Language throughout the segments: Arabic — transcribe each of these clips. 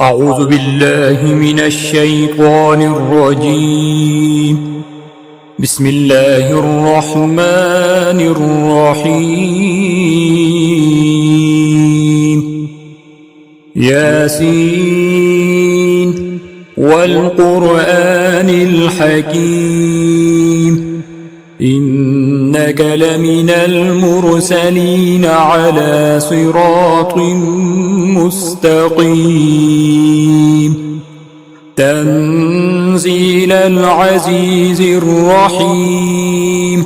أعوذ بالله من الشيطان الرجيم. بسم الله الرحمن الرحيم. ياسين والقرآن الحكيم إنك لمن المرسلين على صراط مستقيم تنزيل العزيز الرحيم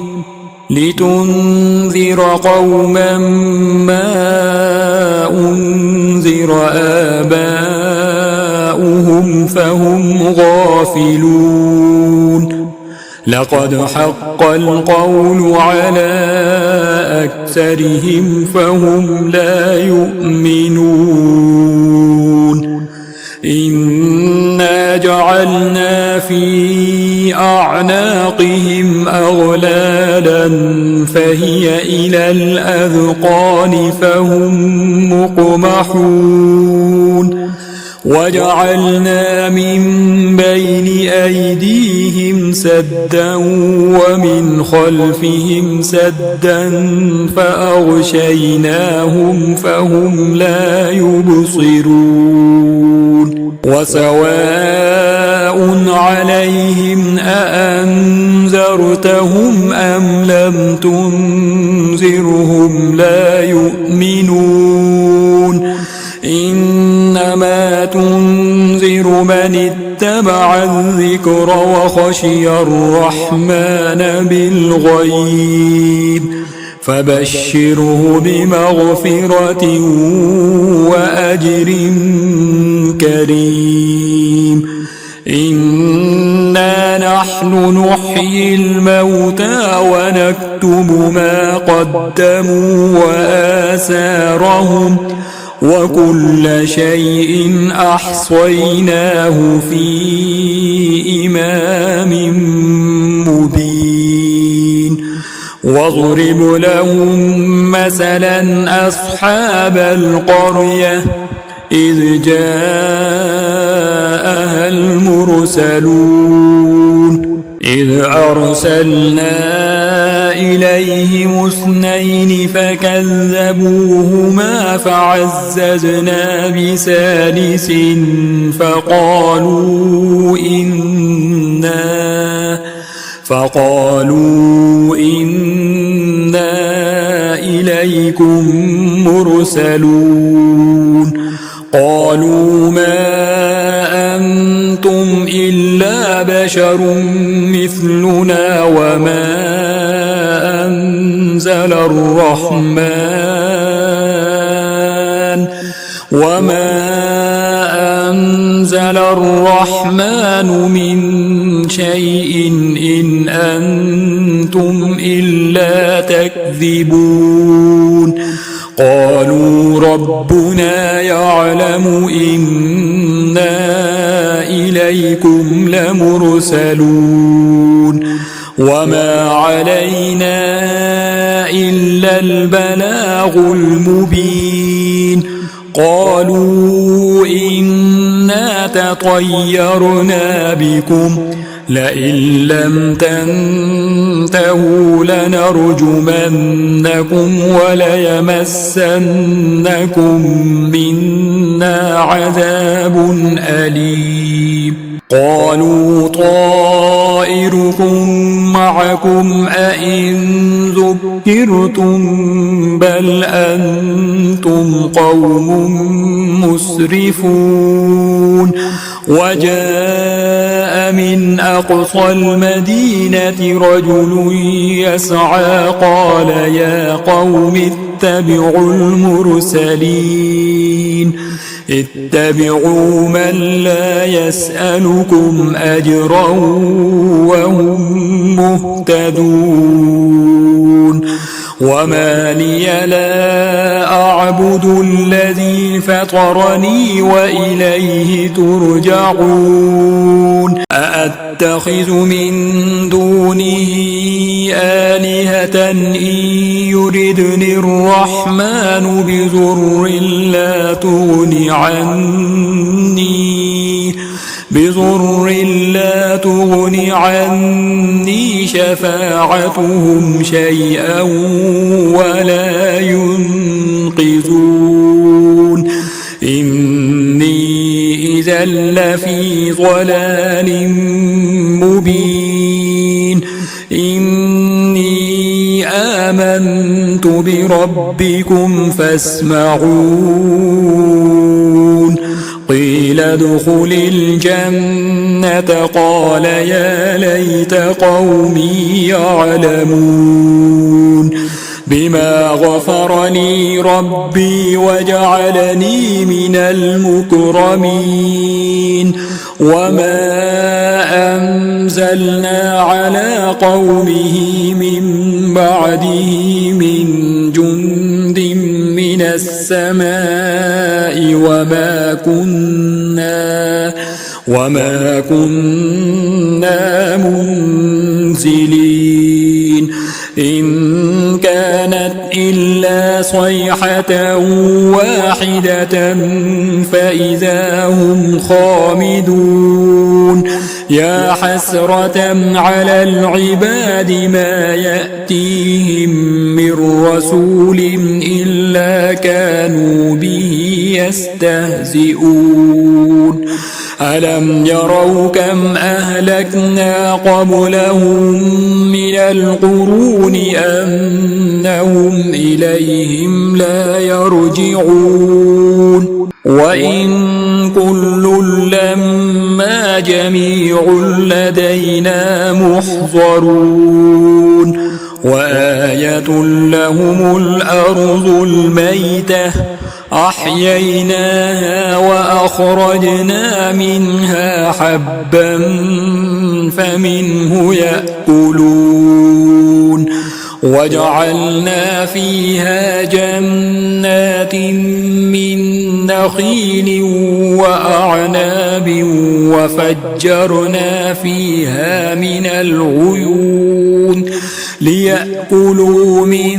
لتنذر قوما ما أنذر آباؤهم فهم غافلون لقد حق القول على أكثرهم فهم لا يؤمنون إنا جعلنا في أعناقهم أغلالا فهي إلى الأذقان فهم مقمحون وجعلنا من بين أيديهم سدا ومن خلفهم سدا فأغشيناهم فهم لا يبصرون وسواء عليهم أأنذرتهم أم لم تنذرهم لا يؤمنون إنما تنذر من اتبع الذكر وخشي الرحمن بالغيب فبشره بمغفرة وأجر كريم إنا نحن نحيي الموتى ونكتب ما قدموا وآثارهم وكل شيء أحصيناه في إمام مبين واضرب لهم مثلا أصحاب القرية إذ جاءها المرسلون إذ أرسلنا إليهم 2 فكذبوهما فعززنا بثالث فقالوا إنا إليكم مرسلون قالوا ما أنتم إلا بشر مثلنا وما أنزل الرحمن من شيء إن أنتم إلا تكذبون قالوا ربنا يعلم إنا إليكم لمرسلون وما علينا إلا البلاغ المبين قالوا إنا تطيرنا بكم لئن لم تنتهوا لنرجمنكم وليمسنكم منا عذاب أليم قالوا طائركم معكم أئن ذكرتم بل أنتم قوم مسرفون وجاء من أقصى المدينة رجل يسعى قال يا قوم اتبعوا المرسلين اتبعوا من لا يسألكم أجرا وهم مهتدون وما لي لا أعبد الذي فطرني وإليه ترجعون أأتخذ من دونه آلهة إن يردني الرحمن بضر لا تغن عني بضر لا تغن عني شفاعتهم شيئا ولا ينقذون إني إذا لفي ضلال مبين إني آمنت بربكم فاسمعون قيل ادخل الجنة قال يا ليت قومي يعلمون بما غفر لي ربي وجعلني من المكرمين وما أنزلنا على قومه من بعده من جند من السماء وما كنا منزلين إن كانت إلا صيحة واحدة فإذا هم خامدون يا حسرة على العباد ما يأتيهم من رسول إلا كانوا به يستهزئون ألم يروا كم أهلكنا قبلهم من القرون أنهم إليهم لا يرجعون وإن كل لما جميع لدينا محضرون وآية لهم الأرض الميتة أحييناها وأخرجنا منها حبا فمنه يأكلون وجعلنا فيها جنات من نخيل وأعناب وفجرنا فيها من العيون ليأكلوا من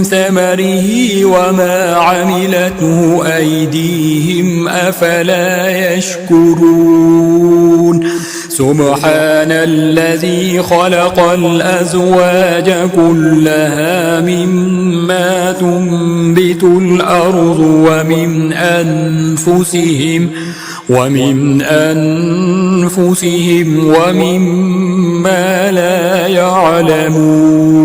ثمره وما عملته أيديهم أفلا يشكرون سبحان الذي خلق الأزواج كلها مما تنبت الأرض ومن أنفسهم ومما لا يعلمون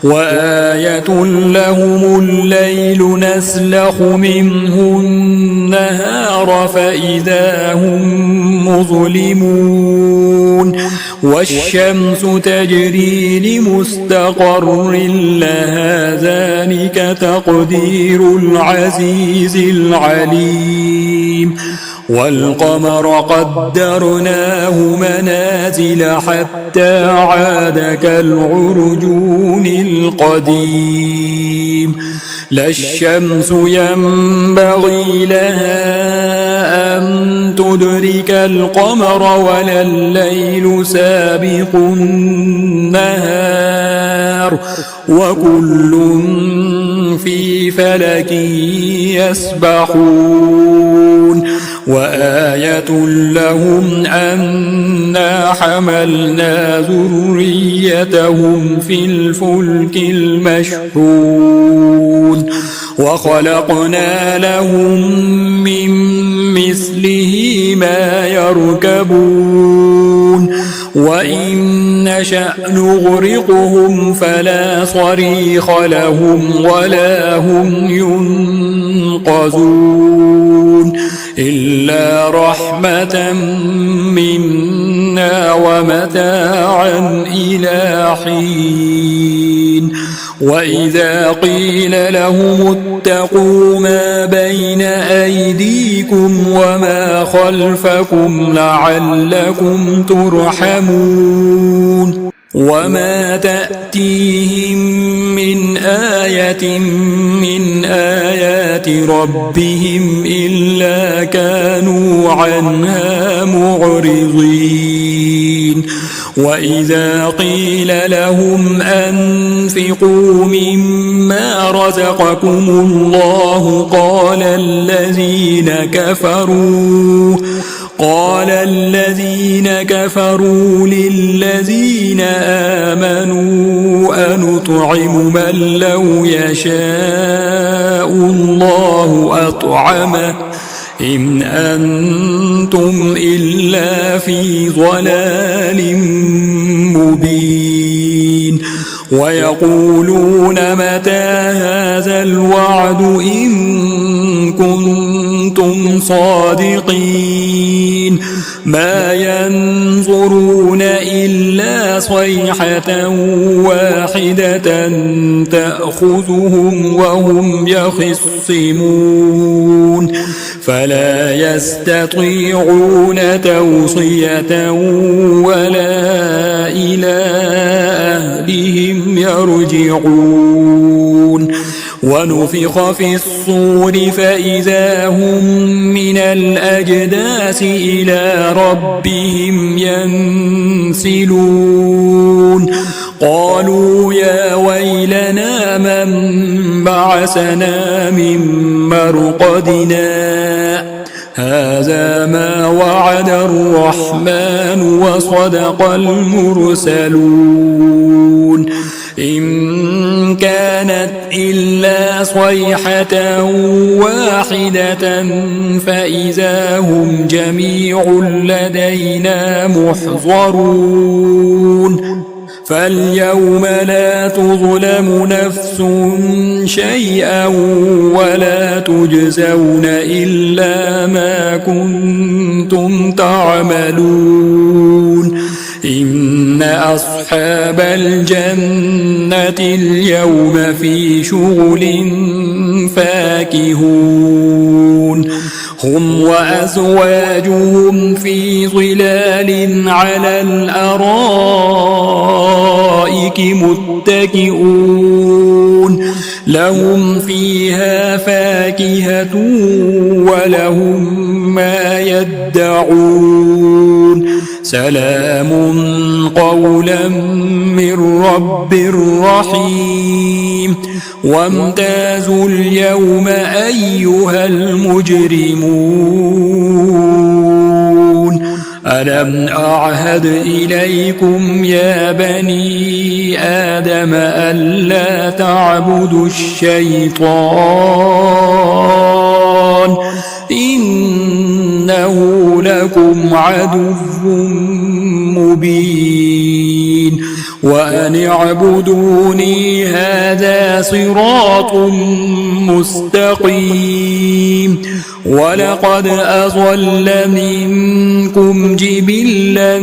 وآية لهم الليل نسلخ منه النهار فإذا هم مظلمون والشمس تجري لمستقر لها ذلك تقدير العزيز العليم والقمر قدرناه منازل حتى عاد كالعرجون القديم لا الشمس ينبغي لها أن تدرك القمر ولا الليل سابق النهار وكل في فلك يسبحون وآية لهم أنا حملنا ذريتهم في الفلك المشحون وخلقنا لهم من مثله ما يركبون وإن نشأ نغرقهم فلا صريخ لهم ولا هم ينقذون إلا رحمة منا ومتاعا إلى حين وإذا قيل لهم اتقوا ما بين أيديكم وما خلفكم لعلكم ترحمون وما تأتيهم من آية من آيات ربهم إلا كانوا عنها معرضين وإذا قيل لهم أنفقوا مما رزقكم الله قال الذين كفروا للذين آمنوا أنطعم من لو يشاء الله أطعمه إن أنتم إلا في ضلال مبين ويقولون متى هذا الوعد إن كنتم صادقين ما ينظرون إلا صيحة واحدة تأخذهم وهم يخصمون فلا يستطيعون توصية ولا إلى أهلهم يرجعون ونفخ في الصور فإذا هم من الأجداث إلى ربهم ينسلون قالوا يا ويلنا من بعثنا من مرقدنا هذا ما وعد الرحمن وصدق المرسلون إن كانت إلا صيحة واحدة فإذا هم جميع لدينا محضرون فاليوم لا تظلم نفس شيئا ولا تجزون إلا ما كنتم تعملون إن أصحاب الجنة اليوم في شغل فاكهون هم وأزواجهم في ظلال على الأرائك متكئون لهم فيها فاكهة ولهم ما يدعون سلام قولا من رب رحيم وامتازوا اليوم أيها المجرمون ألم أعهد إليكم يا بني آدم ألا تعبدوا الشيطان إنه لكم عدو مبين وأن اعبدوني هذا صراط مستقيم ولقد أضل منكم جبلا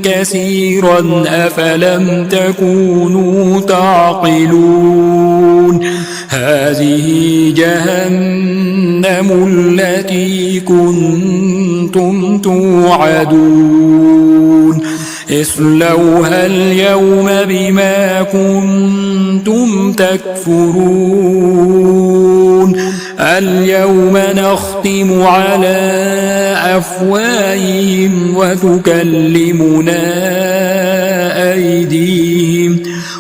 كثيرا أفلم تكونوا تعقلون هذه جهنم التي كنتم توعدون اصلوها اليوم بما كنتم تكفرون اليوم نختم على أفواههم وتكلمنا أيديهم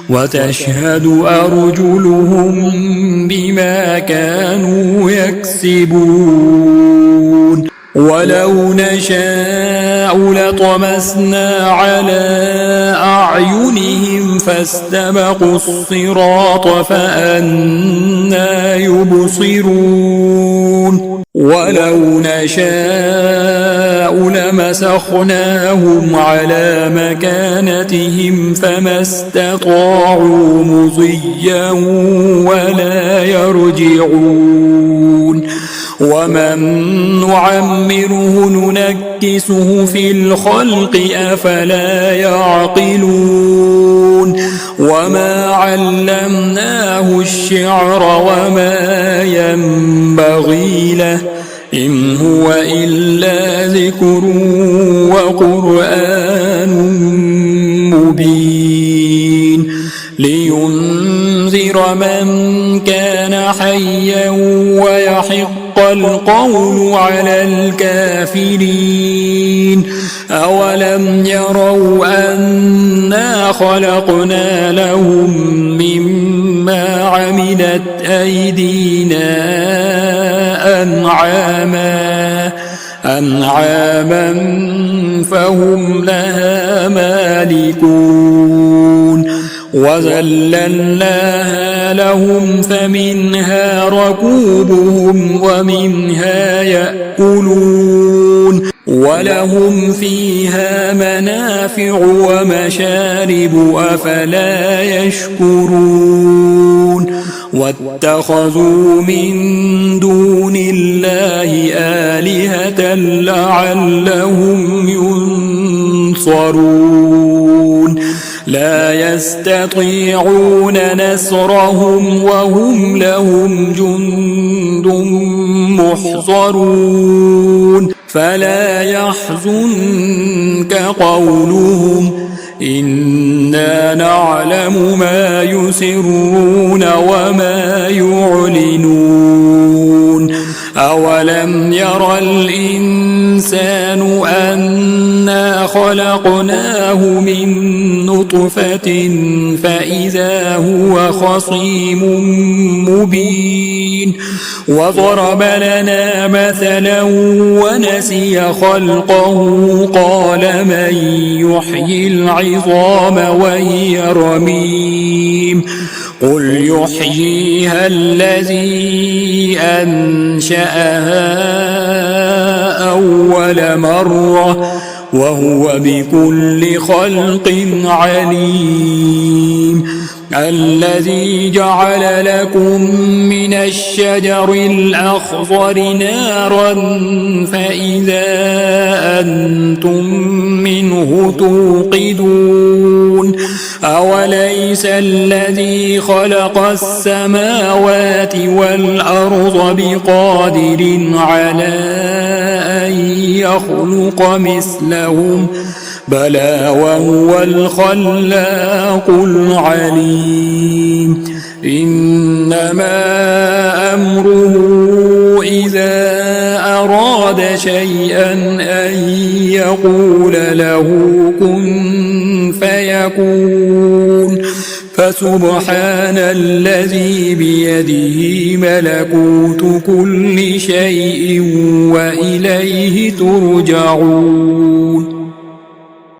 وتشهد أرجلهم بما كانوا يكسبون ولو نشاء لطمسنا على أعينهم فاستبقوا الصراط فأنى يبصرون ولو نشاء لمسخناهم على مكانتهم فما استطاعوا مضيا ولا يرجعون ومن نعمره ننكسه في الخلق أفلا يعقلون وما علمناه الشعر وما ينبغي له إن هو إلا ذكر وقرآن مبين لينذر من كان حيا ويحق القول على الكافرين أولم يروا أنا خلقنا لهم مما عملت أيدينا أنعاما أنعاما فهم لها مالكون وذللناها لهم فمنها ركوبهم ومنها يأكلون ولهم فيها منافع ومشارب أفلا يشكرون واتخذوا من دون الله آلهة لعلهم ينصرون لا يستطيعون نصرهم وهم لهم جند محضرون فلا يحزنك قولهم إنا نعلم ما يسرون وما يعلنون أولم ير الإنسان أنا خلقناه من نطفة فإذا هو خصيم مبين وضرب لنا مثلا ونسي خلقه قال من يحيي العظام وهي رميم قل يحييها الذي أنشأها أول مرة وهو بكل خلق عليم الذي جعل لكم من الشجر الأخضر نارا فإذا أنتم منه توقدون أوليس الذي خلق السماوات والأرض بقادر على أن يخلق مثلهم بلى وهو الخلاق العليم إنما أمره إذا أراد شيئا أن يقول له كن فيكون فسبحان الذي بيده ملكوت كل شيء وإليه ترجعون